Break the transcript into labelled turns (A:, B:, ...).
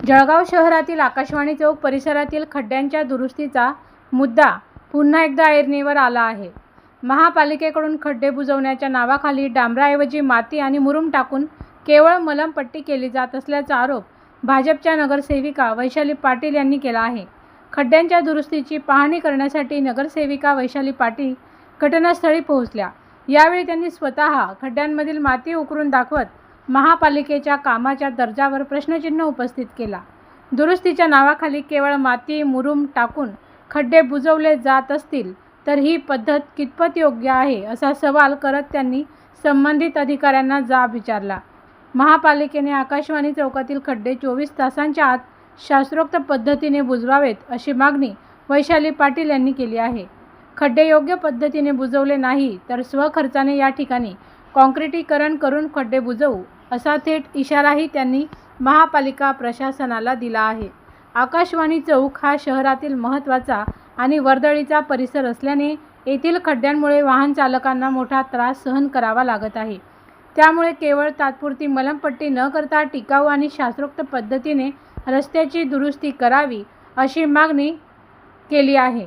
A: जळगाव शहरातील आकाशवाणी चौक परिसरातील खड्ड्यांच्या दुरुस्तीचा मुद्दा पुन्हा एकदा ऐरणीवर आला आहे. महापालिकेकडून खड्डे बुजवण्याच्या नावाखाली डांबराऐवजी माती आणि मुरुम टाकून केवळ मलमपट्टी केली जात असल्याचा आरोप भाजपच्या नगरसेविका वैशाली पाटील यांनी केला आहे. खड्ड्यांच्या दुरुस्तीची पाहणी करण्यासाठी नगरसेविका वैशाली पाटील घटनास्थळी पोहोचल्या. यावेळी त्यांनी स्वतः खड्ड्यांमधील माती उकरून दाखवत महापालिकेच्या कामाच्या दर्जावर प्रश्नचिन्ह उपस्थित केला. दुरुस्तीच्या नावाखाली केवळ माती मुरुम टाकून खड्डे बुजवले जात असतील तर ही पद्धत कितपत योग्य आहे असा सवाल करत त्यांनी संबंधित अधिकाऱ्यांना जाब विचारला. महापालिकेने आकाशवाणी चौकातील खड्डे 24 तासांच्या आत शास्त्रोक्त पद्धतीने बुजवावेत अशी मागणी वैशाली पाटील यांनी केली आहे. खड्डे योग्य पद्धतीने बुजवले नाही तर स्वखर्चाने या ठिकाणी काँक्रिटीकरण करून खड्डे बुजवू असा थेट इशाराही त्यांनी महापालिका प्रशासनाला दिला आहे. आकाशवाणी चौक हा शहरातील महत्त्वाचा आणि वर्दळीचा परिसर असल्याने येथील खड्ड्यांमुळे वाहन चालकांना मोठा त्रास सहन करावा लागत आहे. त्यामुळे केवळ तात्पुरती मलमपट्टी न करता टिकाऊ आणि शास्त्रोक्त पद्धतीने रस्त्याची दुरुस्ती करावी अशी मागणी केली आहे.